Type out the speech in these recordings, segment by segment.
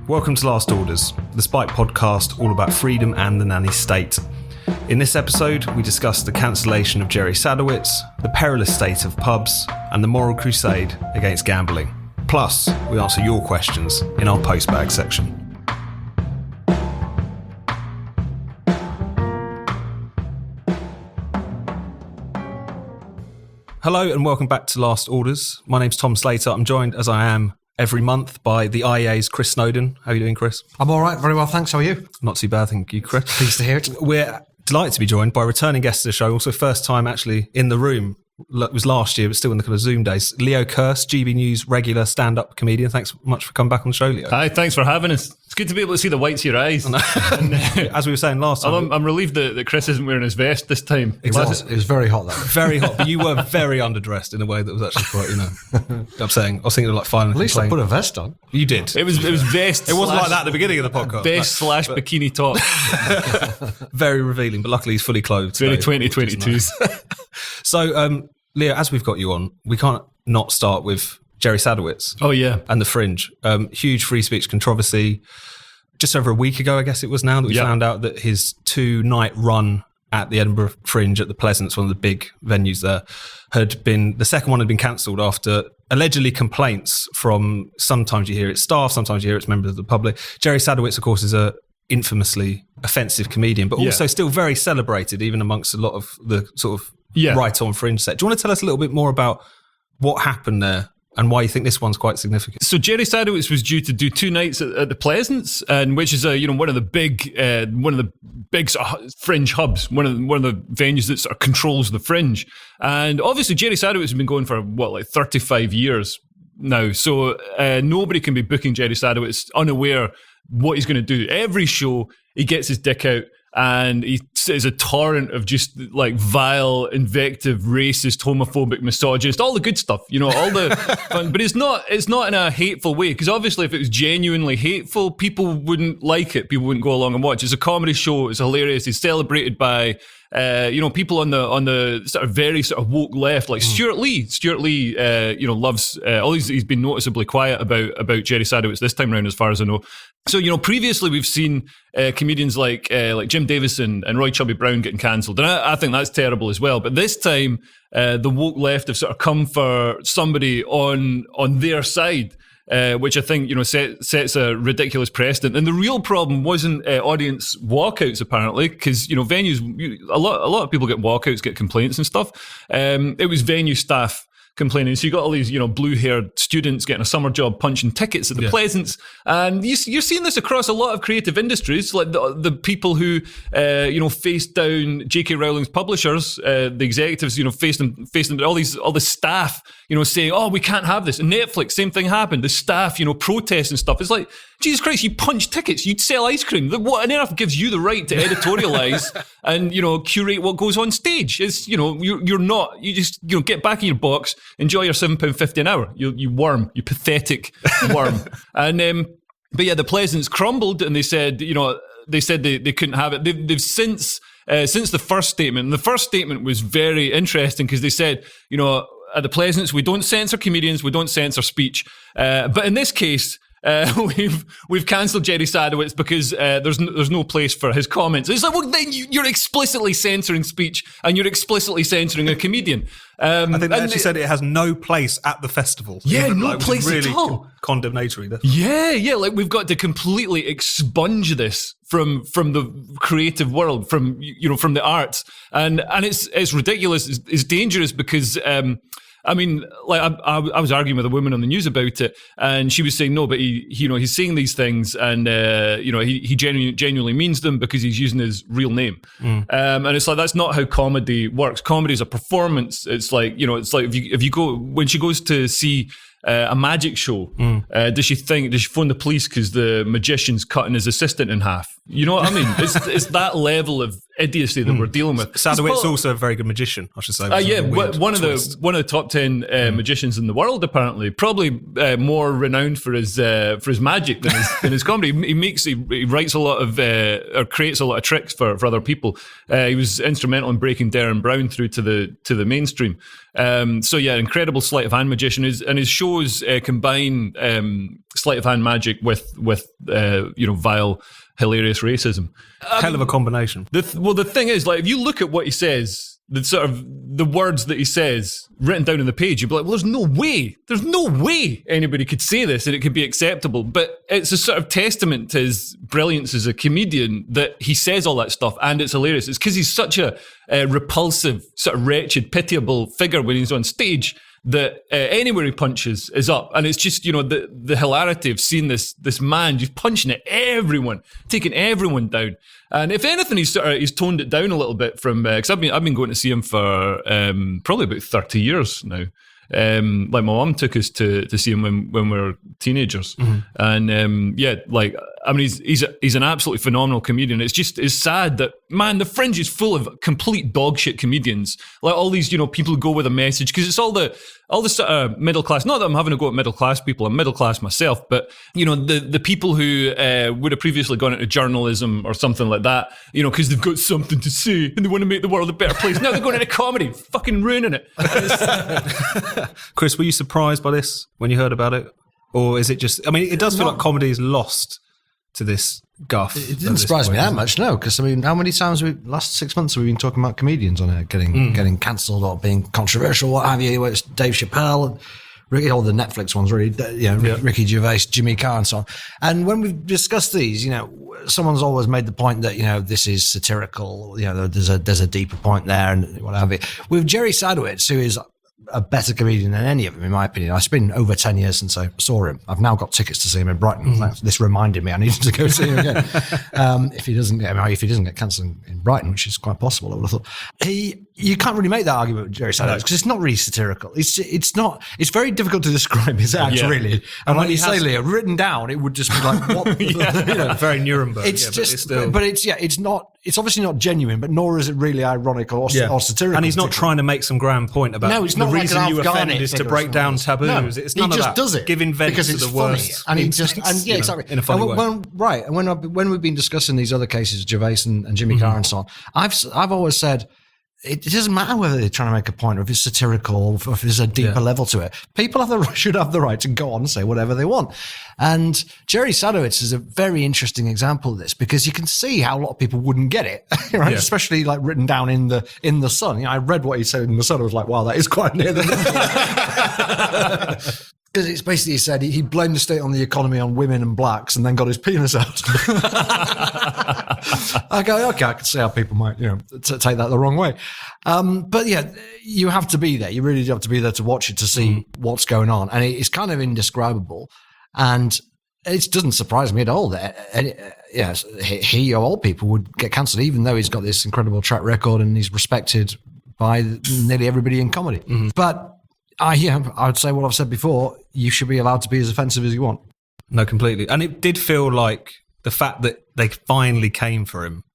welcome to Last Orders, the Spike podcast all about freedom and the nanny state. In this episode, we discuss the cancellation of Jerry Sadowitz, the perilous state of pubs, and the moral crusade against gambling. Plus, we answer your questions in our postbag section. Hello and welcome back to Last Orders. My name's Tom Slater. I'm joined, as I am every month, by the IEA's Chris Snowdon. How are you doing, Chris? I'm all right, very well, thanks. How are you? Not too bad, thank you, Chris. Pleased to hear it. We're delighted to be joined by a returning guest to the show, also first time actually in the room. It was last year, but still in the kind of Zoom days. Leo Kearse, GB News regular stand-up comedian. Thanks much for coming back on the show, Leo. Hi, thanks for having us. It's good to be able to see the whites of your eyes. As we were saying last time. I'm relieved that Chris isn't wearing his vest this time. It was very hot though. Very hot, but you were very underdressed in a way that was actually quite, upsetting. I was thinking of like filing. At least I put a vest on. You did. It was vest. It wasn't like that at the beginning of the podcast. Vest / bikini top. Very revealing, but luckily he's fully clothed. Very 2022. Nice. So, Leo, as we've got you on, we can't not start with Jerry Sadowitz. Oh, yeah. And the Fringe. Huge free speech controversy. Just over a week ago, I guess it was now, that we found out that his 2-night run at the Edinburgh Fringe at the Pleasance, one of the big venues there, the second one had been cancelled after allegedly complaints from, sometimes you hear it's staff, sometimes you hear it's members of the public. Jerry Sadowitz, of course, is a infamously offensive comedian, but also still very celebrated, even amongst a lot of the sort of right on Fringe set. Do you want to tell us a little bit more about what happened there and why you think this one's quite significant? So Jerry Sadowitz was due to do 2 nights at the Pleasance, and which is one of the big sort of Fringe hubs, one of the venues that sort of controls the Fringe. And obviously Jerry Sadowitz has been going for 35 years now, so nobody can be booking Jerry Sadowitz unaware what he's going to do. Every show he gets his dick out and he is a torrent of just like vile, invective, racist, homophobic, misogynist, all the good stuff, all the fun. But it's not in a hateful way, because obviously if it was genuinely hateful, people wouldn't like it. People wouldn't go along and watch. It's a comedy show. It's hilarious. He's celebrated by people on the sort of very sort of woke left, like Stuart Lee. Stuart Lee, loves. He's been noticeably quiet about Jerry Sadowitz this time around, as far as I know. So previously we've seen comedians like Jim Davison and Roy Chubby Brown getting cancelled, and I think that's terrible as well. But this time, the woke left have sort of come for somebody on their side. Which I think sets a ridiculous precedent. And the real problem wasn't audience walkouts, apparently, because venues, a lot of people get walkouts, get complaints and stuff. It was venue staff complaining. So you got all these blue-haired students getting a summer job punching tickets at the Pleasance, and you're seeing this across a lot of creative industries, like the people who faced down J.K. Rowling's publishers, the executives faced them all the staff saying, oh, we can't have this. And Netflix, same thing happened. The staff protests and stuff. It's like, Jesus Christ, you punch tickets, you'd sell ice cream. What on earth gives you the right to editorialize and curate what goes on stage? It's you're not. You just get back in your box, enjoy your £7.50 an hour. You worm, you pathetic worm. And but yeah, the Pleasance crumbled, and they said they couldn't have it. They've since the first statement. And the first statement was very interesting, because they said at the Pleasance we don't censor comedians, we don't censor speech, but in this case. We've cancelled Jerry Sadowitz because there's no place for his comments. It's like, well, then you're explicitly censoring speech, and you're explicitly censoring a comedian. I think they actually said it has no place at the festival. Yeah, no place really at all. Condemnatory. Yeah. Like, we've got to completely expunge this from the creative world, from the arts, and it's ridiculous. It's dangerous because. I was arguing with a woman on the news about it, and she was saying no, but he's saying these things, and he genuinely means them because he's using his real name. And it's like, that's not how comedy works. Comedy is a performance. It's like if you go, when she goes to see a magic show, does she phone the police because the magician's cutting his assistant in half? You know what I mean? It's that level of idiocy that we're dealing with. Sadowitz also a very good magician, I should say. One of the top 10 magicians in the world, apparently. Probably more renowned for his magic than his comedy. He writes a lot of or creates a lot of tricks for other people. He was instrumental in breaking Darren Brown through to the mainstream. Incredible sleight of hand magician. And his show shows combine sleight of hand magic with vile, hilarious racism. Hell of a combination. The thing is, like, if you look at what he says, the words that he says written down on the page, you'd be like, well, there's no way anybody could say this and it could be acceptable. But it's a sort of testament to his brilliance as a comedian that he says all that stuff and it's hilarious. It's because he's such a repulsive, sort of wretched, pitiable figure when he's on stage that anywhere he punches is up. And it's just, the hilarity of seeing this man just punching at everyone, taking everyone down. And if anything, he's toned it down a little bit from, because I've been going to see him for probably about 30 years now. Like my mum took us to see him when we were teenagers. Mm-hmm. And he's an absolutely phenomenal comedian. It's sad that, man, the Fringe is full of complete dog shit comedians. Like all these, people who go with a message, because it's all the sort of middle class. Not that I'm having a go at middle class people. I'm middle class myself, but the people who would have previously gone into journalism or something like that, because they've got something to say and they want to make the world a better place. Now they're going into comedy, fucking ruining it. Chris, were you surprised by this when you heard about it? Or is it just, it does feel like comedy is lost to this guff. It didn't surprise me that much, no, because how many times last 6 months have we been talking about comedians on it getting cancelled or being controversial, what have you? It's Dave Chappelle, all the Netflix ones, really, Ricky Gervais, Jimmy Carr, and so on. And when we've discussed these, someone's always made the point that this is satirical. There's a deeper point there, and what have you. With Jerry Sadowitz, who is a better comedian than any of them, in my opinion. It's been over 10 years since I saw him. I've now got tickets to see him in Brighton. Mm-hmm. This reminded me I needed to go see him again. If he doesn't get cancelled in Brighton, which is quite possible, I would have thought. You can't really make that argument with Jerry Sadowitz because it's not really satirical. It's very difficult to describe his act, really. And like you say, Leo, written down, it would just be like, what? Very Nuremberg. It's obviously not genuine, but nor is it really ironic or satirical. And he's not trying to make some grand point about it's not the reason you offended is to break down taboos. No, it's none of that. He just does it. Giving vent to the worst. And exactly. In a funny way. And when we've been discussing these other cases, Gervais and Jimmy Carr and so on, I've always said, it doesn't matter whether they're trying to make a point or if it's satirical or if there's a deeper level to it. People should have the right to go on and say whatever they want. And Jerry Sadowitz is a very interesting example of this because you can see how a lot of people wouldn't get it, right? Yeah. Especially like written down in the Sun. I read what he said in the Sun. I was like, wow, that is quite near the because it's basically, he said he blamed the state on the economy on women and blacks and then got his penis out. I go, okay, I can see how people might, take that the wrong way. But yeah, you have to be there. You really do have to be there to watch it, to see what's going on. And it's kind of indescribable. And it doesn't surprise me at all that he or all people would get cancelled, even though he's got this incredible track record and he's respected by nearly everybody in comedy. Mm-hmm. But I would say what I've said before, you should be allowed to be as offensive as you want. No, completely. And it did feel like the fact that they finally came for him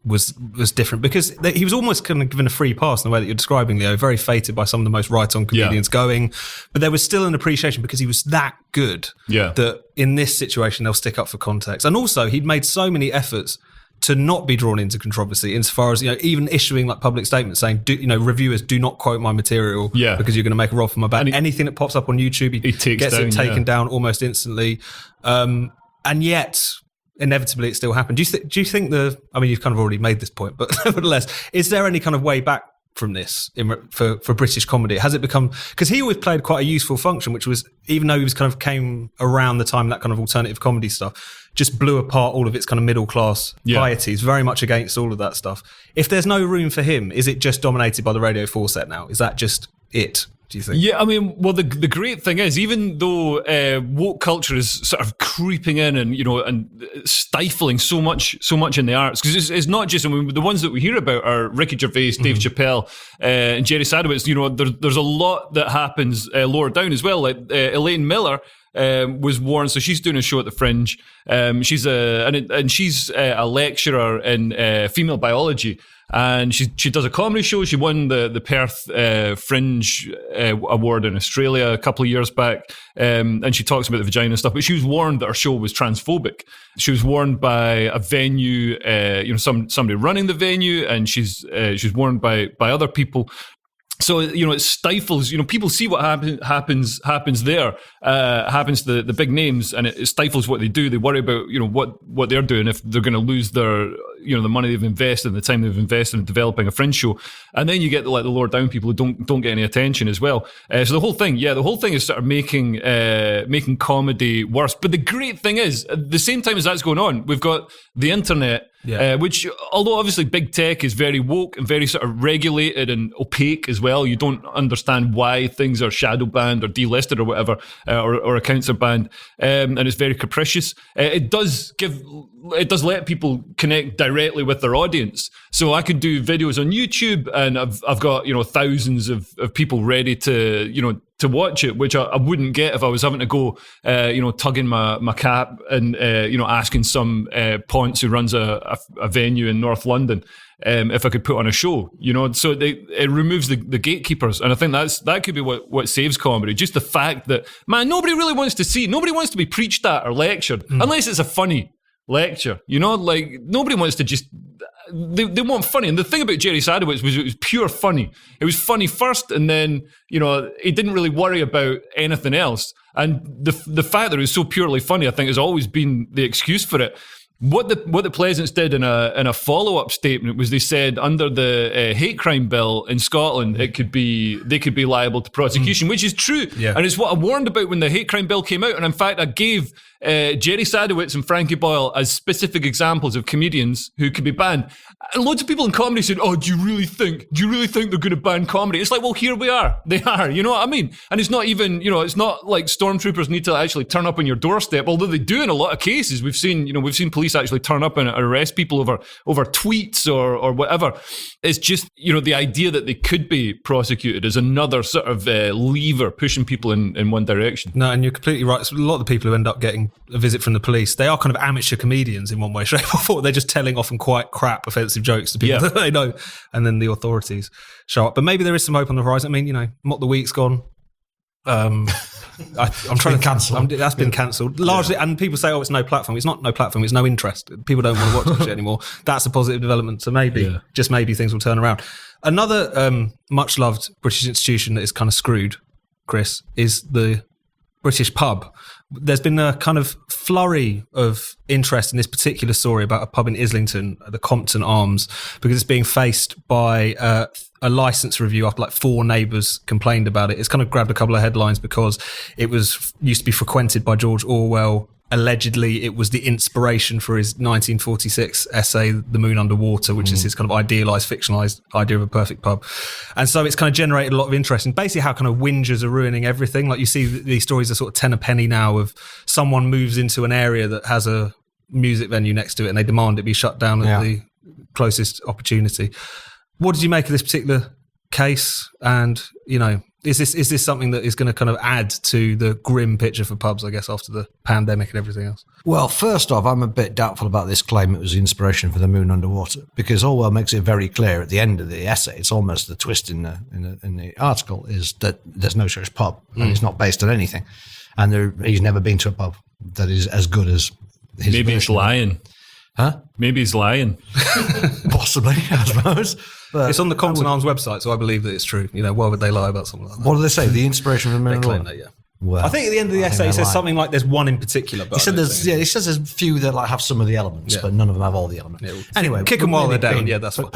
was different because he was almost kind of given a free pass in the way that you're describing, Leo, very fated by some of the most right-on comedians going. But there was still an appreciation because he was that good that in this situation they'll stick up for context. And also he'd made so many efforts to not be drawn into controversy insofar as, even issuing like public statements saying, reviewers do not quote my material because you're going to make a rod for my back. Anything that pops up on YouTube, he gets it taken down almost instantly. And yet, inevitably, it still happened. Do you think you've kind of already made this point, but nevertheless, is there any kind of way back from this for British comedy? Has it become, because he always played quite a useful function, which was, even though he was kind of came around the time that kind of alternative comedy stuff just blew apart all of its kind of middle class pieties, very much against all of that stuff. If there's no room for him, is it just dominated by the Radio 4 set now? Is that just it, do you think? Yeah, the great thing is, even though woke culture is sort of creeping in and stifling so much in the arts, because it's not just, the ones that we hear about are Ricky Gervais, Dave Chappelle, and Jerry Sadowitz. There's a lot that happens lower down as well. Like Elaine Miller was warned, so she's doing a show at the Fringe. She's a lecturer in female biology. And she does a comedy show. She won the Perth Fringe Award in Australia a couple of years back. And she talks about the vagina and stuff. But she was warned that her show was transphobic. She was warned by a venue, somebody running the venue, and she's warned by other people. So, it stifles, people see what happens there, happens to the big names, and it stifles what they do. They worry about, what they're doing, if they're going to lose their, the money they've invested and the time they've invested in developing a fringe show. And then you get the lower down people who don't get any attention as well. So the whole thing is sort of making comedy worse. But the great thing is, at the same time as that's going on, we've got the internet, which, although obviously big tech is very woke and very sort of regulated and opaque as well, you don't understand why things are shadow banned or delisted or whatever, or accounts are banned, and it's very capricious. It does let people connect directly with their audience. So I could do videos on YouTube, and I've got thousands of people ready to watch it, which I wouldn't get if I was having to go tugging my cap and asking some ponce who runs a venue in North London if I could put on a show. So it removes the gatekeepers, and I think that could be what saves comedy. Just the fact that, man, nobody wants to be preached at or lectured unless it's a funny lecture. Nobody wants to just. They want funny. And the thing about Jerry Sadowitz was it was pure funny. It was funny first, and then, he didn't really worry about anything else. And the fact that it was so purely funny, I think, has always been the excuse for it. What the Pleasance did in a follow-up statement was they said under the hate crime bill in Scotland, they could be liable to prosecution, which is true. Yeah. And it's what I warned about when the hate crime bill came out. And in fact, I gave Jerry Sadowitz and Frankie Boyle as specific examples of comedians who could be banned. And loads of people in comedy said, "Oh, do you really think they're going to ban comedy?" It's like, well, here we are. They are. You know what I mean? And it's not even, it's not like stormtroopers need to actually turn up on your doorstep, although they do in a lot of cases. We've seen police actually turn up and arrest people over tweets or whatever. It's just, the idea that they could be prosecuted is another sort of lever pushing people in one direction. No, and you're completely right. So a lot of the people who end up getting a visit from the police, they are kind of amateur comedians in one way, shape or form. They're just telling often quite crap, offensive jokes to people that they know, and then the authorities show up. But maybe there is some hope on the horizon. I mean, Mock the Week's gone. I'm trying to cancel. That's been cancelled largely, and people say, "Oh, it's no platform." It's not no platform. It's no interest. People don't want to watch that shit anymore. That's a positive development. So maybe, just maybe, things will turn around. Another much loved British institution that is kind of screwed, Chris, is the British pub. There's been a kind of flurry of interest in this particular story about a pub in Islington, the Compton Arms, because it's being faced by a license review after like 4 neighbours complained about it. It's kind of grabbed a couple of headlines because it used to be frequented by George Orwell. Allegedly, it was the inspiration for his 1946 essay, The Moon Under Water, which is his kind of idealised, fictionalised idea of a perfect pub. And so it's kind of generated a lot of interest in basically how kind of whingers are ruining everything. Like you see these stories are sort of 10 a penny now of someone moves into an area that has a music venue next to it and they demand it be shut down at the closest opportunity. What did you make of this particular case? And, is this something that is going to kind of add to the grim picture for pubs, I guess, after the pandemic and everything else? Well, first off, I'm a bit doubtful about this claim it was the inspiration for The Moon Under Water, because Orwell makes it very clear at the end of the essay. It's almost the twist in the article is that there's no such pub and it's not based on anything, and he's never been to a pub that is as good as his. Maybe he's lying. Huh? Maybe he's lying. Possibly, I suppose. But it's on the Compton Arms website, so I believe that it's true. Why would they lie about something like that? What do they say? The inspiration from the They claim that, Well, I think at the end of the essay, it says something like there's one in particular. But he says there's a few that have some of the elements, but none of them have all the elements. Yeah, anyway, kick them while they're down. Yeah, that's what.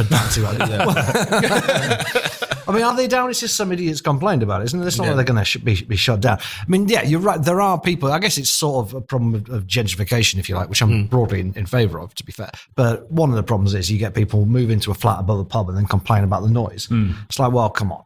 I mean, are they down? It's just some idiots complained about it, isn't it? It's not like they're going to be shut down. I mean, you're right. There are people. I guess it's sort of a problem of gentrification, if you like, which I'm broadly in favour of, to be fair. But one of the problems is you get people move into a flat above a pub and then complain about the noise. It's like, well, come on.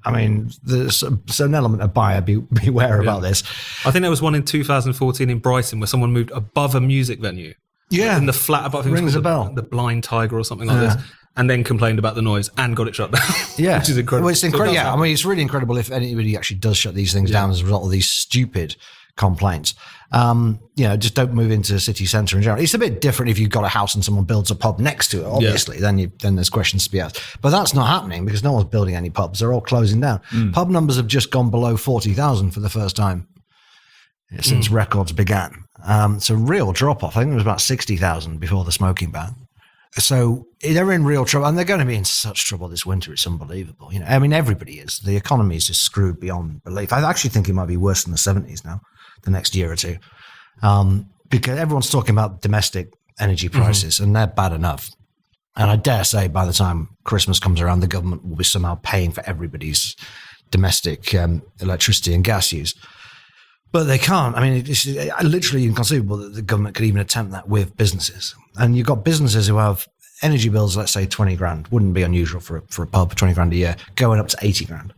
I mean, there's an element of buyer beware about this. I think there was one in 2014 in Brighton where someone moved above a music venue. Yeah. In the flat above. Rings a bell. The Blind Tiger or something like this. And then complained about the noise and got it shut down. Yeah. Which is incredible. Well, it's incredible. I mean, it's really incredible if anybody actually does shut these things down as a result of these stupid complaints. Just don't move into the city centre in general. It's a bit different if you've got a house and someone builds a pub next to it, obviously. Then there's questions to be asked. But that's not happening because no one's building any pubs. They're all closing down. Pub numbers have just gone below 40,000 for the first time since records began. It's a real drop-off. I think it was about 60,000 before the smoking ban. So they're in real trouble, and they're going to be in such trouble this winter. It's unbelievable. I mean, everybody is. The economy is just screwed beyond belief. I actually think it might be worse than the 70s now, the next year or two, because everyone's talking about domestic energy prices, and they're bad enough. And I dare say by the time Christmas comes around, the government will be somehow paying for everybody's domestic electricity and gas use. But they can't. I mean, it's literally inconceivable that the government could even attempt that with businesses. And you've got businesses who have energy bills, let's say 20 grand, wouldn't be unusual for a pub, 20 grand a year, going up to 80 grand.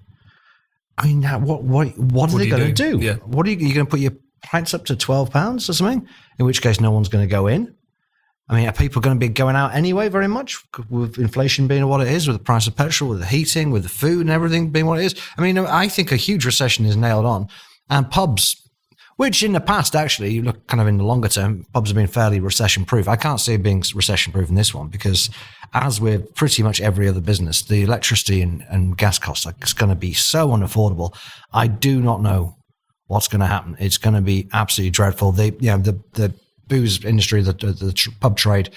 I mean, what are they going to do? Yeah. What are you going to put your pints up to £12 or something? In which case, no one's going to go in. I mean, are people going to be going out anyway very much with inflation being what it is, with the price of petrol, with the heating, with the food and everything being what it is? I mean, I think a huge recession is nailed on. And pubs, which in the past, actually, you look kind of in the longer term, pubs have been fairly recession-proof. I can't see it being recession-proof in this one because as with pretty much every other business, the electricity and gas costs are going to be so unaffordable. I do not know what's going to happen. It's going to be absolutely dreadful. The booze industry, the pub trade,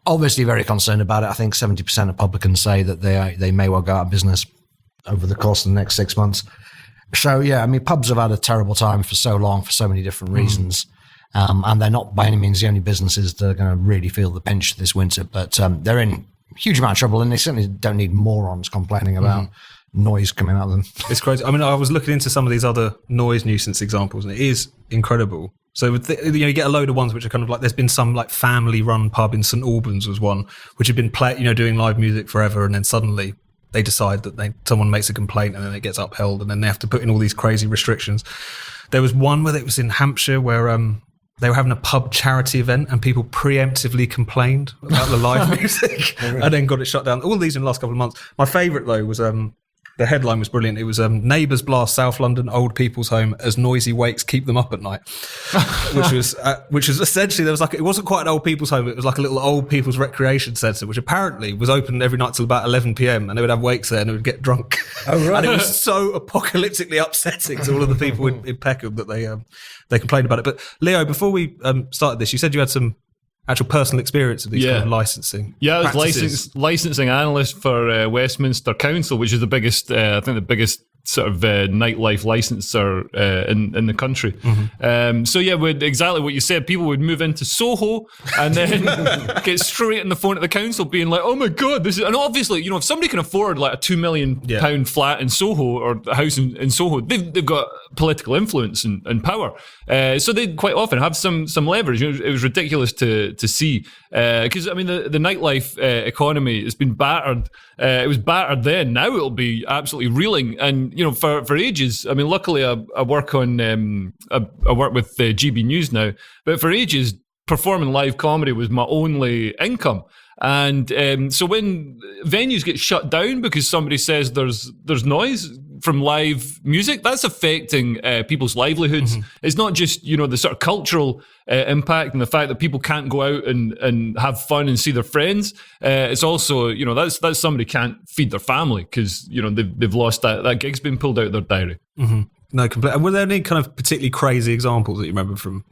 obviously very concerned about it. I think 70% of publicans say that they may well go out of business over the course of the next 6 months. So, yeah, I mean, pubs have had a terrible time for so long for so many different reasons. And they're not by any means the only businesses that are going to really feel the pinch this winter. But they're in a huge amount of trouble, and they certainly don't need morons complaining about noise coming out of them. It's crazy. I mean, I was looking into some of these other noise nuisance examples, and it is incredible. So you get a load of ones which are kind of like, there's been some like family-run pub in St Albans was one, which had been doing live music forever, and then suddenly they decide that someone makes a complaint and then it gets upheld, and then they have to put in all these crazy restrictions. There was one where it was in Hampshire where they were having a pub charity event and people preemptively complained about the live music and then got it shut down. All these in the last couple of months. My favourite though was the headline was brilliant. It was neighbours blast South London old people's home as noisy wakes keep them up at night, which was essentially, there was like, it wasn't quite an old people's home. It was like a little old people's recreation centre, which apparently was open every night till about 11 p.m. and they would have wakes there and they would get drunk. Oh, right. And it was so apocalyptically upsetting to all of the people in Peckham that they complained about it. But Leo, before we started this, you said you had some actual personal experience of these kind of licensing. Yeah, I was licensing analyst for Westminster Council, which is the biggest, I think the biggest sort of nightlife licensor in the country. So yeah, exactly what you said. People would move into Soho and then get straight on the phone to the council being like, oh my God, this is, and obviously, if somebody can afford like a £2 million flat in Soho or a house in Soho, they've got political influence and power. So they quite often have some leverage. It was ridiculous to see. Because I mean, the nightlife economy has been battered. It was battered then. Now it'll be absolutely reeling. And for ages, I mean, luckily I work on I work with GB News now. But for ages, performing live comedy was my only income. And so when venues get shut down because somebody says there's noise from live music, that's affecting people's livelihoods. It's not just the sort of cultural impact and the fact that people can't go out and have fun and see their friends. It's also that's somebody can't feed their family because they've lost that gig's been pulled out of their diary. No, completely. Were there any kind of particularly crazy examples that you remember from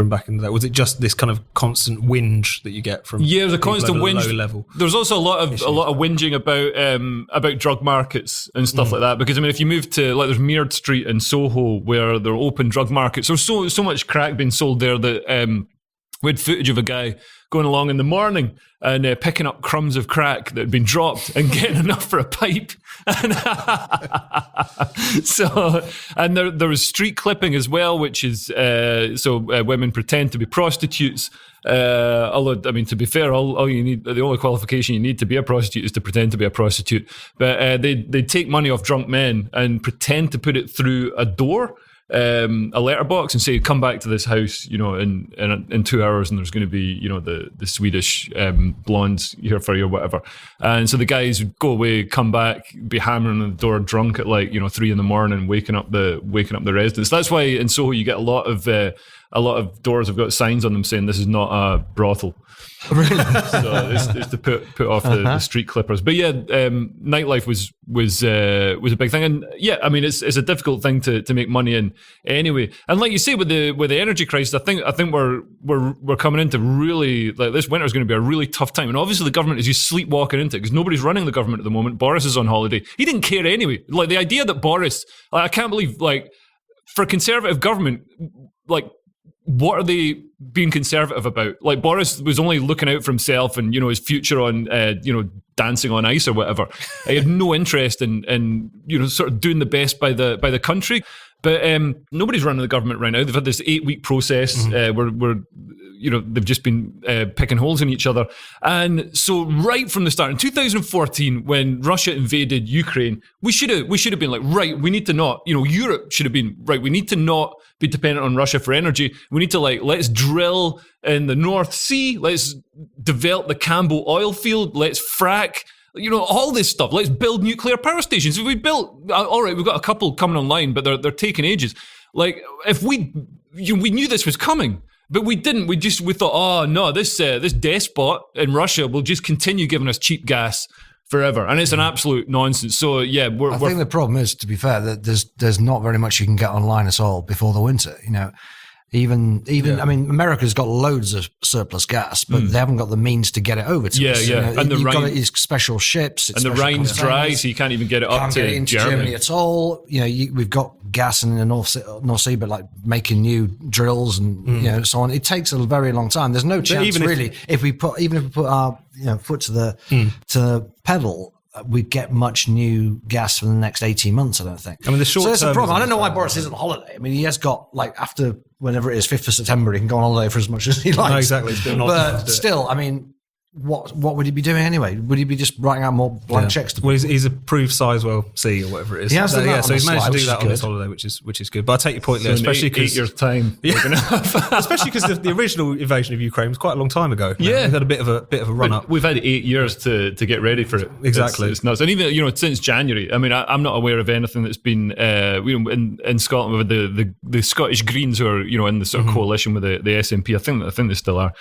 back in the day? Was it just this kind of constant whinge that you get from? Yeah, it was a constant whinge. Low level. There was also a lot of whinging about drug markets and stuff like that. Because I mean, if you move to like there's Meard Street in Soho where there are open drug markets, there's so much crack being sold there that we had footage of a guy going along in the morning and picking up crumbs of crack that had been dropped and getting enough for a pipe. And there was street clipping as well, which is women pretend to be prostitutes. Although, I mean, to be fair, all you need, the only qualification you need to be a prostitute is to pretend to be a prostitute. But they take money off drunk men and pretend to put it through a door. A letterbox and say, come back to this house, in 2 hours, and there's going to be, the Swedish blondes here for you or whatever. And so the guys would go away, come back, be hammering on the door, drunk at 3 a.m, waking up the residents. That's why in Soho you get a lot of a lot of doors have got signs on them saying this is not a brothel. Really? So it's to put off the street clippers. But yeah, nightlife was a big thing, and yeah, I mean it's a difficult thing to make money in anyway. And like you say, with the energy crisis, I think we're coming into really, like, this winter is going to be a really tough time, and obviously the government is just sleepwalking into it because nobody's running the government at the moment. Boris is on holiday. He didn't care anyway. Like, the idea that Boris, like, I can't believe, like, for a Conservative government, like, what are they being conservative about? Like, Boris was only looking out for himself and, you know, his future on, you know, dancing on ice or whatever. He had no interest in, you know, sort of doing the best by the country. But nobody's running the government right now. They've had this 8-week process where you know, they've just been picking holes in each other. And so right from the start, in 2014, when Russia invaded Ukraine, we should have been like, right, we need to not, you know, Europe should have been, right, we need to not be dependent on Russia for energy. We need to, like, let's drill in the North Sea. Let's develop the Cambo oil field. Let's frack. You know, all this stuff. Let's build nuclear power stations. If we built, all right, we've got a couple coming online, but they're taking ages. Like, if we knew this was coming, but we didn't. We thought, oh no, this despot in Russia will just continue giving us cheap gas forever, and it's an absolute nonsense. So yeah, I think the problem is, to be fair, that there's not very much you can get online at all before the winter. You know. Even I mean, America's got loads of surplus gas, but they haven't got the means to get it over to us. Yeah. You know, and you've got these special ships. And the Rhine's dry, so you can't even get it up to into Germany at all. You know, we've got gas in the North Sea, but like making new drills and you know, so on. It takes a very long time. There's no chance if we put our foot to the pedal, we'd get much new gas for the next 18 months, I don't think. I mean, so that's the problem. I don't know why Boris isn't on holiday. I mean, he has got, like, after whenever it is, 5th of September, he can go on holiday for as much as he likes. No, exactly. But still, I mean, what would he be doing anyway? Would he be just writing out more blank checks? To he's approved Sizewell C or whatever it is. He has done that so he's managed to do that on his good. holiday, which is good. But I take your point, Leo, especially because 8 years' time, especially because the original invasion of Ukraine was quite a long time ago. Yeah, we've had a bit of a run up. We've had 8 years to get ready for it. Exactly, it's nuts. And even, you know, since January, I mean, I'm not aware of anything that's been you know, in Scotland with the Scottish Greens, who are, you know, in the sort of coalition with the SNP. I think they still are.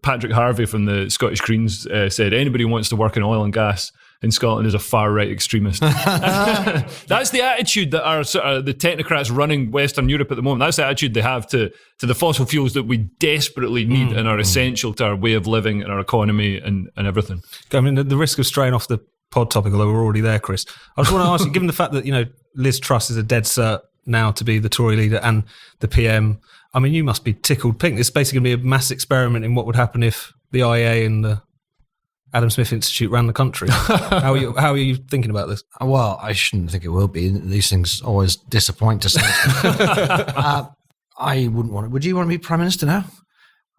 Patrick Harvey from the Scottish Greens said anybody who wants to work in oil and gas in Scotland is a far right extremist. That's the attitude that are sort of the technocrats running Western Europe at the moment. That's the attitude they have to the fossil fuels that we desperately need and are essential to our way of living and our economy and everything. I mean, the risk of straying off the pod topic, although we're already there, Chris, I just want to ask you, given the fact that, you know, Liz Truss is a dead cert now to be the Tory leader and the PM, I mean, you must be tickled pink. This is basically going to be a mass experiment in what would happen if the IEA and the Adam Smith Institute ran the country. How are you thinking about this? Well, I shouldn't think it will be. These things always disappoint to some extent. I wouldn't want it. Would you want to be Prime Minister now?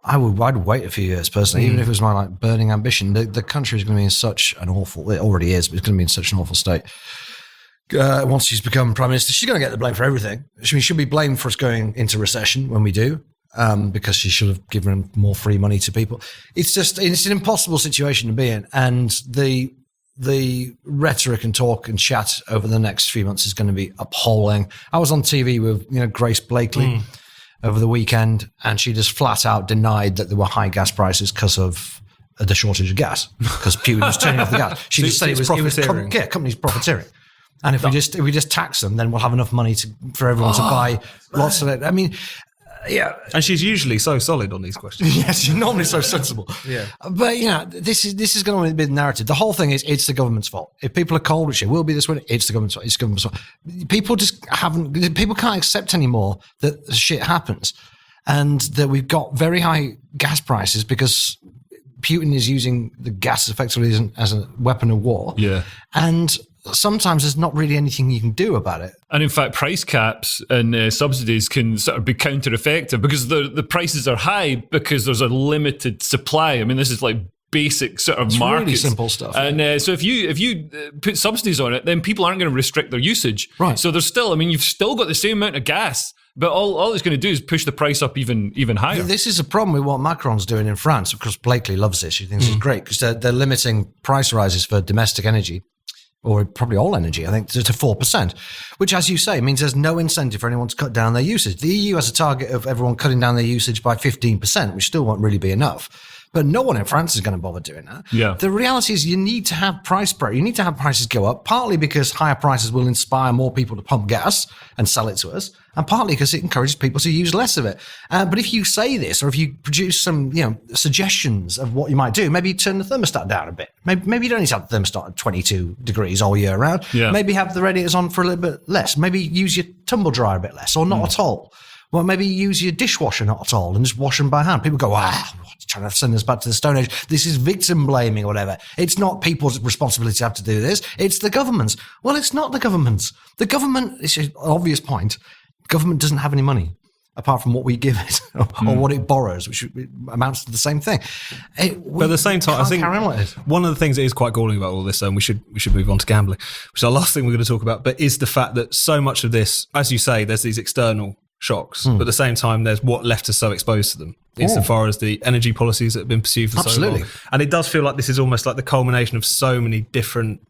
I'd wait a few years personally, even if it was my like burning ambition. The country is going to be in such an awful, it already is, but it's going to be in such an awful state. Once she's become Prime Minister, she's going to get the blame for everything. She'll be blamed for us going into recession when we do. Because she should have given more free money to people. It's an impossible situation to be in, and the rhetoric and talk and chat over the next few months is going to be appalling. I was on TV with, you know, Grace Blakely over the weekend, and she just flat out denied that there were high gas prices because of the shortage of gas, because Putin was turning off the gas. She just said it was profiteering. Companies profiteering. And if we just tax them, then we'll have enough money for everyone to buy lots of it. I mean, yeah. And she's usually so solid on these questions. Yes, she's normally so sensible. Yeah. But, you know, this is going to be the narrative. The whole thing is it's the government's fault. If people are cold, which it will be this winter, it's the government's fault. It's the government's fault. People can't accept anymore that shit happens and that we've got very high gas prices because Putin is using the gas effectively as a weapon of war. Yeah. And sometimes there's not really anything you can do about it. And in fact, price caps and subsidies can sort of be counter-effective because the prices are high because there's a limited supply. I mean, this is like basic sort of markets. Really simple stuff. And so if you put subsidies on it, then people aren't going to restrict their usage. Right. So there's still, I mean, you've still got the same amount of gas, but all it's going to do is push the price up even higher. This is a problem with what Macron's doing in France. Of course, Blakely loves this. She thinks it's great because they're limiting price rises for domestic energy. or probably all energy, I think, to 4%, which, as you say, means there's no incentive for anyone to cut down their usage. The EU has a target of everyone cutting down their usage by 15%, which still won't really be enough. But no one in France is going to bother doing that. Yeah. The reality is you need to have price pressure. You need to have prices go up, partly because higher prices will inspire more people to pump gas and sell it to us, and partly because it encourages people to use less of it. But if you say this, or if you produce some, suggestions of what you might do, maybe turn the thermostat down a bit. Maybe you don't need to have the thermostat at 22 degrees all year round. Yeah. Maybe have the radiators on for a little bit less. Maybe use your tumble dryer a bit less, or not at all. Well, maybe use your dishwasher not at all and just wash them by hand. People go, trying to send us back to the Stone Age. This is victim blaming or whatever. It's not people's responsibility to have to do this. It's the government's. Well, it's not the government's. The government, it's an obvious point, government doesn't have any money apart from what we give it or what it borrows, which amounts to the same thing. But at the same time, I think one of the things that is quite galling about all this, and we should move on to gambling, which is the last thing we're going to talk about, but is the fact that so much of this, as you say, there's these external shocks, but at the same time, there's what left us so exposed to them, insofar as the energy policies that have been pursued for so long. And it does feel like this is almost like the culmination of so many different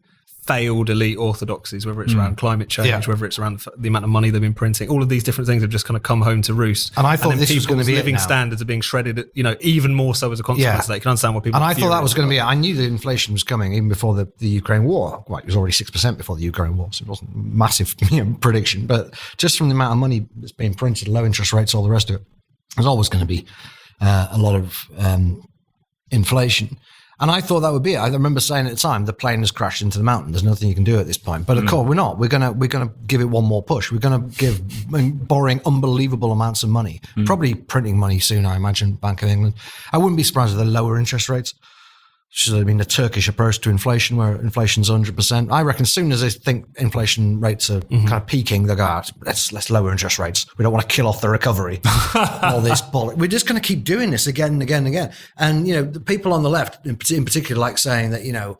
failed elite orthodoxies, whether it's around climate change, whether it's around the amount of money they've been printing. All of these different things have just kind of come home to roost. And I thought this was going to be living standards are being shredded, even more so as a consequence of that. You can understand what people. And I thought that was going to be. I knew the inflation was coming even before the Ukraine war. Well, it was already 6% before the Ukraine war, so it wasn't a massive prediction. But just from the amount of money that's being printed, low interest rates, all the rest of it, there's always going to be a lot of inflation. And I thought that would be it. I remember saying at the time, the plane has crashed into the mountain. There's nothing you can do at this point. But of course, we're not. We're gonna give it one more push. We're gonna give borrowing unbelievable amounts of money, probably printing money soon. I imagine Bank of England. I wouldn't be surprised if they're lower interest rates. Should have been the Turkish approach to inflation, where inflation's 100%. I reckon as soon as they think inflation rates are kind of peaking, they'll go, let's lower interest rates. We don't want to kill off the recovery. All this bullet. We're just going to keep doing this again and again and again. And, the people on the left in particular like saying that,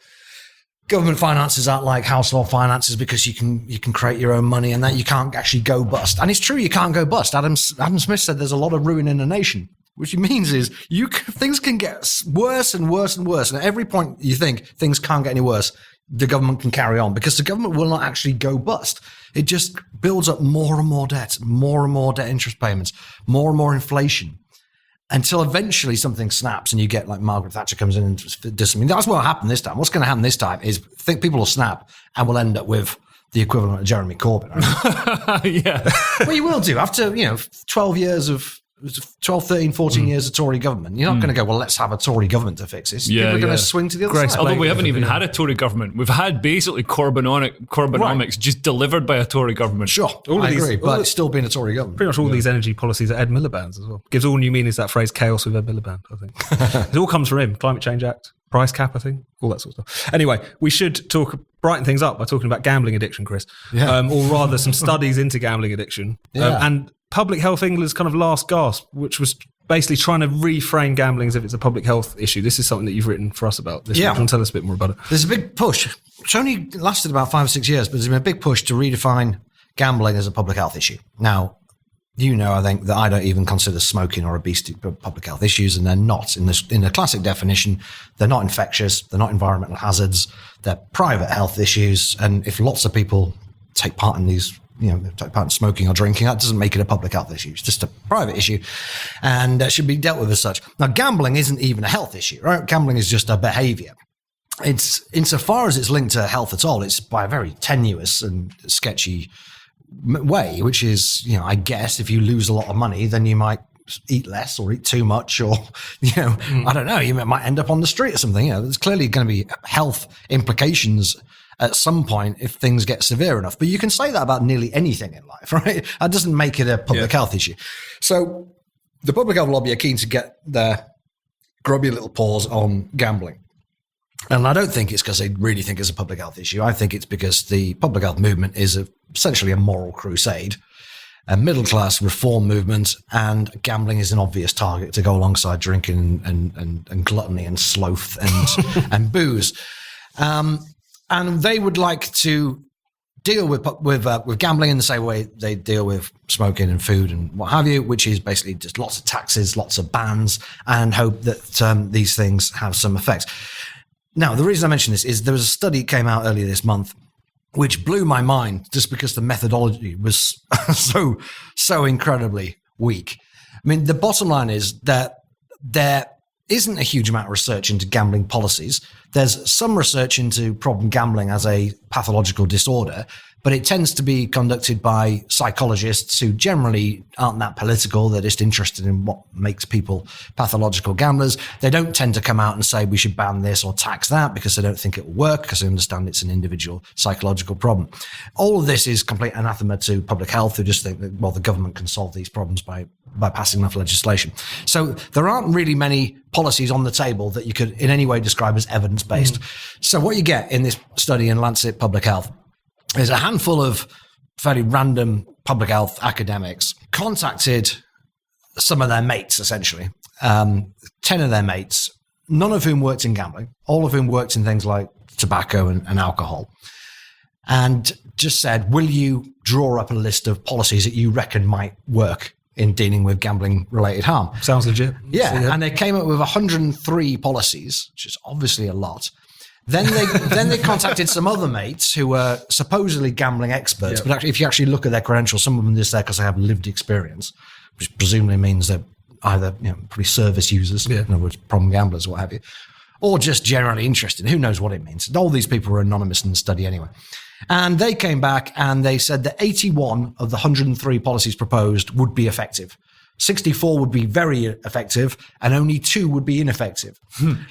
government finances aren't like household finances because you can create your own money and that you can't actually go bust. And it's true, you can't go bust. Adam Smith said there's a lot of ruin in the nation. Which it means is things can get worse and worse and worse. And at every point you think things can't get any worse, the government can carry on because the government will not actually go bust. It just builds up more and more debt interest payments, more and more inflation until eventually something snaps and you get like Margaret Thatcher comes in and does something. That's what will happen this time. What's going to happen this time is I think people will snap and we'll end up with the equivalent of Jeremy Corbyn. Yeah. Well, you will do after, 12 years of 12, 13, 14 years of Tory government. You're not going to go, well, let's have a Tory government to fix this. People are going to swing to the other side. Although we haven't even had a Tory government. We've had basically Corbynomics just delivered by a Tory government. Sure, I agree, but it's still been a Tory government. Pretty much all these energy policies are Ed Miliband's as well. Gives all new meanings to that phrase, chaos with Ed Miliband, I think. It all comes from him. Climate Change Act, price cap, I think, all that sort of stuff. Anyway, we should brighten things up by talking about gambling addiction, Chris. Yeah. Or rather some studies into gambling addiction. And Public Health England's kind of last gasp, which was basically trying to reframe gambling as if it's a public health issue. This is something that you've written for us about. This week. Do you want to tell us a bit more about it? There's a big push. It's only lasted about 5 or 6 years, but there's been a big push to redefine gambling as a public health issue. Now, I think that I don't even consider smoking or obesity public health issues, and they're not. In the classic definition, they're not infectious, they're not environmental hazards, they're private health issues, and if lots of people take part in these take part in smoking or drinking, that doesn't make it a public health issue. It's just a private issue and should be dealt with as such. Now, gambling isn't even a health issue, right? Gambling is just a behavior. It's insofar as it's linked to health at all, it's by a very tenuous and sketchy way, which is, I guess if you lose a lot of money, then you might eat less or eat too much or, I don't know, you might end up on the street or something. There's clearly going to be health implications at some point if things get severe enough. But you can say that about nearly anything in life, right? That doesn't make it a public health issue. So the public health lobby are keen to get their grubby little paws on gambling. And I don't think it's because they really think it's a public health issue. I think it's because the public health movement is essentially a moral crusade, a middle-class reform movement, and gambling is an obvious target to go alongside drinking and gluttony and sloth and booze. And they would like to deal with gambling in the same way they deal with smoking and food and what have you, which is basically just lots of taxes, lots of bans, and hope that these things have some effects. Now, the reason I mention this is there was a study that came out earlier this month which blew my mind just because the methodology was so incredibly weak. I mean, the bottom line is that there isn't a huge amount of research into gambling policies. There's some research into problem gambling as a pathological disorder, but it tends to be conducted by psychologists who generally aren't that political. They're just interested in what makes people pathological gamblers. They don't tend to come out and say we should ban this or tax that because they don't think it will work, because they understand it's an individual psychological problem. All of this is complete anathema to public health, who just think that, well, the government can solve these problems by passing enough legislation. So there aren't really many policies on the table that you could in any way describe as evidence-based. So what you get in this study in Lancet Public Health is a handful of fairly random public health academics contacted some of their mates, essentially. 10 of their mates, none of whom worked in gambling, all of whom worked in things like tobacco and alcohol, and just said, will you draw up a list of policies that you reckon might work in dealing with gambling-related harm? Sounds legit. Yeah, and they came up with 103 policies, which is obviously a lot. Then they contacted some other mates who were supposedly gambling experts, but actually, if you actually look at their credentials, some of them are just there because they have lived experience, which presumably means they're either probably service users, in other words, problem gamblers, what have you, or just generally interested. Who knows what it means? All these people were anonymous in the study anyway. And they came back and they said that 81 of the 103 policies proposed would be effective. 64 would be very effective, and only 2 would be ineffective.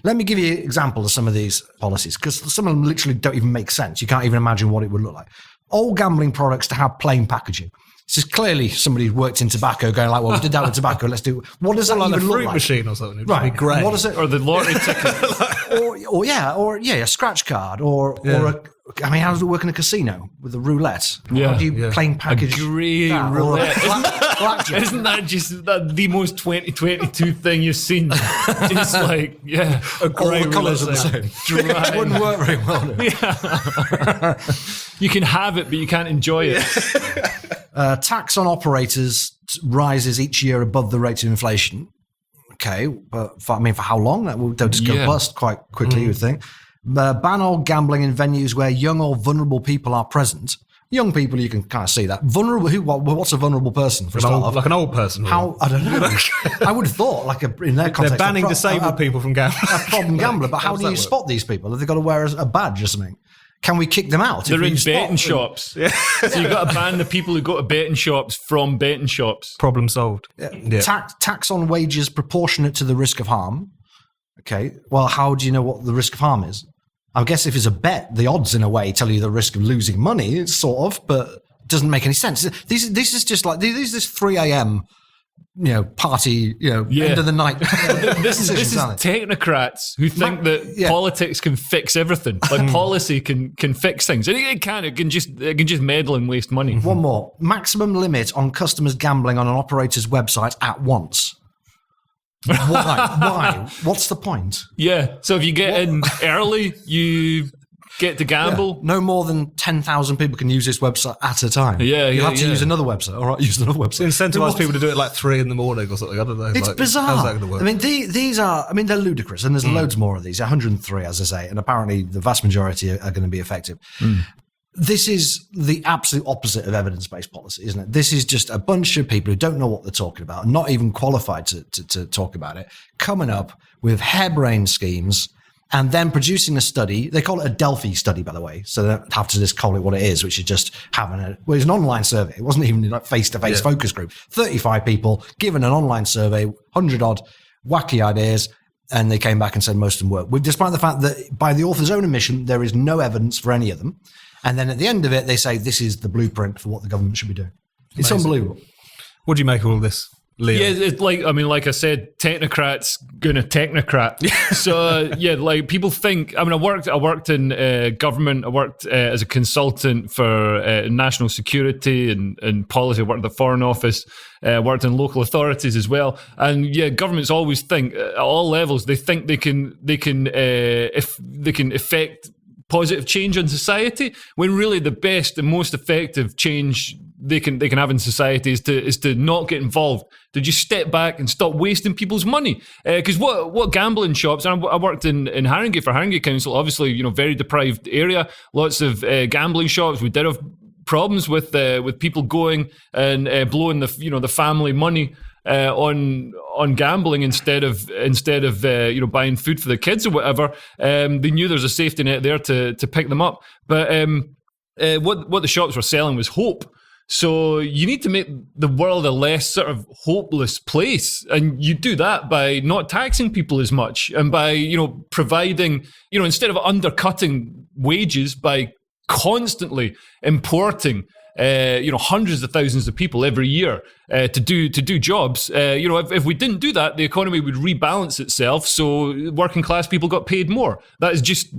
Let me give you an example of some of these policies, because some of them literally don't even make sense. You can't even imagine what it would look like. All gambling products to have plain packaging. This is clearly somebody who worked in tobacco going like, well, we did that with tobacco, let's do it. What does that even look like? Like a fruit machine or something. It'd Right. be great. What is it? Or the lottery ticket. or a scratch card, or how does it work in a casino with a roulette? Yeah. How do you plain package A grey that? roulette. Blackjack. Isn't that just the most 2022 thing you've seen? Just like, a grey All the colours are the roulette. same. It wouldn't work very well. No. Yeah. You can have it, but you can't enjoy it. Tax on operators rises each year above the rate of inflation. Okay, but for how long? They'll just go bust quite quickly, you would think. Ban all gambling in venues where young or vulnerable people are present. Young people, you can kind of see that. Vulnerable, what's a vulnerable person? For like an old person. How? I don't know. I would have thought, in their context, They're banning disabled people from gambling. A problem gambler, but how do you spot these people? Have they got to wear a badge or something? Can we kick them out? They're in betting shops. Yeah. So you've got to ban the people who go to betting shops from betting shops. Problem solved. Yeah. Tax on wages proportionate to the risk of harm. Okay. Well, how do you know what the risk of harm is? I guess if it's a bet, the odds in a way tell you the risk of losing money, sort of, but it doesn't make any sense. This is just like this 3 a.m. Party, end of the night. This is technocrats who think that politics can fix everything. Like policy can fix things. And it can. It can just meddle and waste money. One more. Maximum limit on customers gambling on an operator's website at once. Why? What's the point? Yeah. So if you get in early, you get to gamble. Yeah. No more than 10,000 people can use this website at a time. You'll have to use another website. All right, use another website. Incentivize people to do it like 3 a.m. or something. I don't know. It's bizarre. How's that going to work? I mean, these are. I mean, they're ludicrous, and there's loads more of these. 103, as I say, and apparently the vast majority are going to be effective. This is the absolute opposite of evidence-based policy, isn't it? This is just a bunch of people who don't know what they're talking about, not even qualified to talk about it, coming up with harebrained schemes and then producing a study. They call it a Delphi study, by the way, so they don't have to just call it what it is, which is just having it's an online survey. It wasn't even like face-to-face focus group. 35 people given an online survey, 100-odd wacky ideas, and they came back and said most of them work. Despite the fact that by the author's own admission, there is no evidence for any of them. And then at the end of it, they say this is the blueprint for what the government should be doing. It's unbelievable. What do you make of all this, Leo? Yeah, it's like I said, technocrats gonna technocrat. So people think. I worked in government. I worked as a consultant for national security and policy. I worked at the Foreign Office. Worked in local authorities as well. And governments always think at all levels. They think they can affect positive change in society, when really the best and most effective change they can have in society is to not get involved, to just step back and stop wasting people's money. Because what gambling shops, and I worked in Haringey for Haringey Council, obviously, very deprived area, lots of gambling shops. We did have problems with people going and blowing the family money on gambling instead of buying food for the kids or whatever. They knew there's a safety net there to pick them up, but what the shops were selling was hope. So you need to make the world a less sort of hopeless place, and you do that by not taxing people as much and by providing, instead of undercutting wages by constantly importing hundreds of thousands of people every year to do jobs. If we didn't do that, the economy would rebalance itself. So working class people got paid more. That is just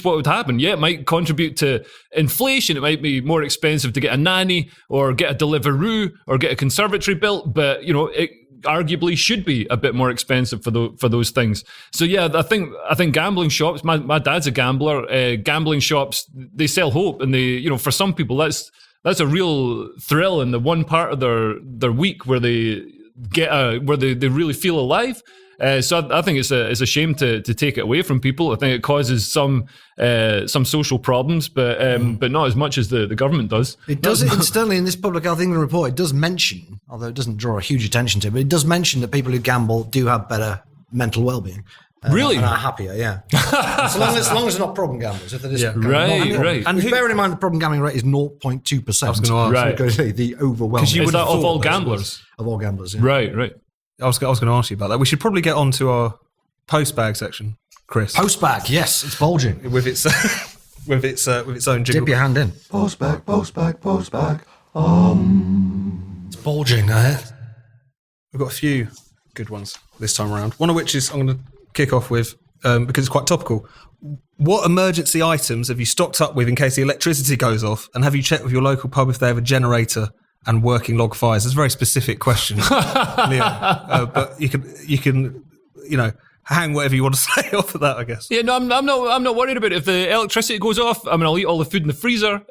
what would happen. Yeah, it might contribute to inflation. It might be more expensive to get a nanny or get a Deliveroo or get a conservatory built, but it arguably should be a bit more expensive for those things. So yeah, I think gambling shops. My dad's a gambler. Gambling shops, they sell hope, and they for some people that's a real thrill in the one part of their week where they where they really feel alive. So I think it's a shame to take it away from people. I think it causes some social problems, but not as much as the government does. It does. Incidentally, in this Public Health England report, it does mention, although it doesn't draw a huge attention to it, but it does mention that people who gamble do have better mental well-being. Really? And are happier, yeah. as long as they're not problem gamblers. If they're just right. And bearing in mind the problem gambling rate is 0.2%. I was going to ask. Right. The overwhelming. Is that of all gamblers? Of all gamblers, yeah. Right. I was going to ask you about that. We should probably get on to our postbag section, Chris. Postbag, yes, it's bulging. With its own jingle. Dip your hand in. Postbag. It's bulging, We've got a few good ones this time around. One of which is I'm going to kick off with, because it's quite topical. What emergency items have you stocked up with in case the electricity goes off? And have you checked with your local pub if they have a generator and working log fires? It's a very specific question, Leo. But you can hang whatever you want to say off of that, I guess. Yeah, no, I'm not worried about it. If the electricity goes off, I'll eat all the food in the freezer.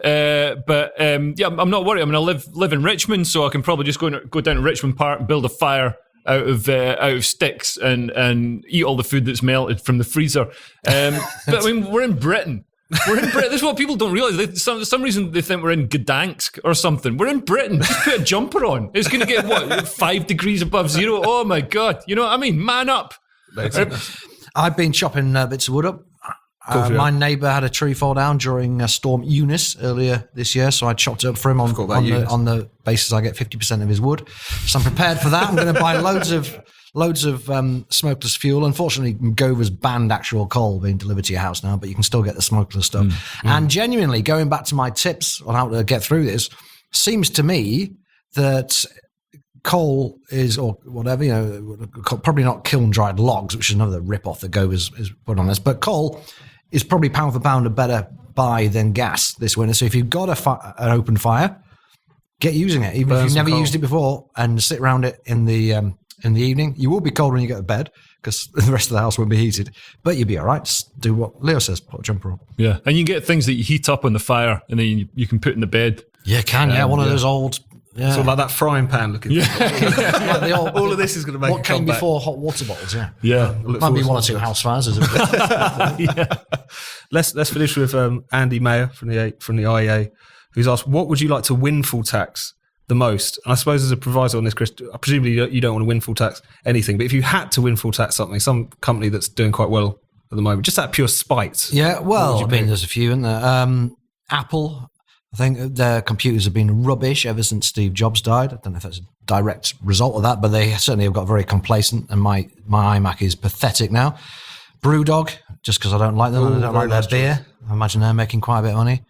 But I'm not worried. I live in Richmond, so I can probably just go down to Richmond Park and build a fire out of sticks and eat all the food that's melted from the freezer. But we're in Britain. This is what people don't realise. For some reason they think we're in Gdansk or something. We're in Britain. Just put a jumper on. It's going to get 5 degrees above zero. Oh my God. You know what I mean? Man up. I've been chopping bits of wood up. My neighbour had a tree fall down during Storm Eunice earlier this year, so I chopped it up for him on the basis I get 50% of his wood. So I'm prepared for that. I'm going to buy loads of smokeless fuel. Unfortunately, Gover's banned actual coal being delivered to your house now, but you can still get the smokeless stuff. And genuinely, going back to my tips on how to get through this, seems to me that coal is, or whatever, probably not kiln-dried logs, which is another rip-off that Gover's is put on this, but coal is probably pound for pound a better buy than gas this winter. So if you've got an open fire, get using it, even if you've never used it before, and sit around it in the evening. You will be cold when you get to bed because the rest of the house won't be heated, but you'll be all right. Just do what Leo says, put a jumper on. Yeah, and you get things that you heat up on the fire and then you can put in the bed. Yeah, one of those old... Yeah. So like that frying pan looking. Yeah. All of this is going to make what came before hot water bottles. Yeah. Might be 1 or 2 house fires. Let's finish with Andy Mayer from the IEA, who's asked, what would you like to windfall tax the most? And I suppose there's a proviso on this, Chris. Presumably you don't want to windfall tax anything, but if you had to windfall tax something, some company that's doing quite well at the moment, just out of pure spite. Yeah, well, there's a few in there. Apple. I think their computers have been rubbish ever since Steve Jobs died. I don't know if that's a direct result of that, but they certainly have got very complacent, and my iMac is pathetic now. Brewdog, just because I don't like them, and I don't like their beer. I imagine they're making quite a bit of money.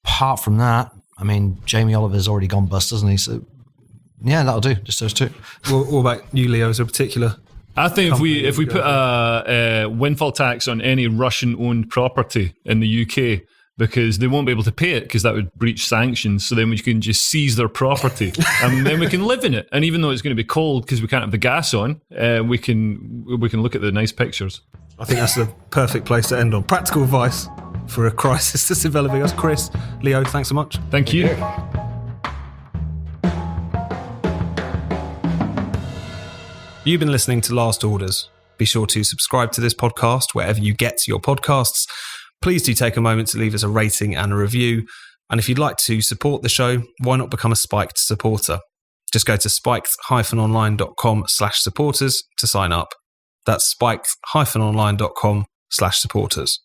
Apart from that, Jamie Oliver's already gone bust, hasn't he? So, yeah, that'll do. Just those two. What about you, Leo? Is there a particular... I think if we put a windfall tax on any Russian-owned property in the UK, because they won't be able to pay it because that would breach sanctions. So then we can just seize their property and then we can live in it. And even though it's going to be cold because we can't have the gas on, we can look at the nice pictures. I think that's the perfect place to end on. Practical advice for a crisis that's developing us. Chris, Leo, thanks so much. Thank you. You've been listening to Last Orders. Be sure to subscribe to this podcast wherever you get your podcasts. Please do take a moment to leave us a rating and a review. And if you'd like to support the show, why not become a Spiked supporter? Just go to spiked-online.com/supporters to sign up. That's spiked-online.com/supporters.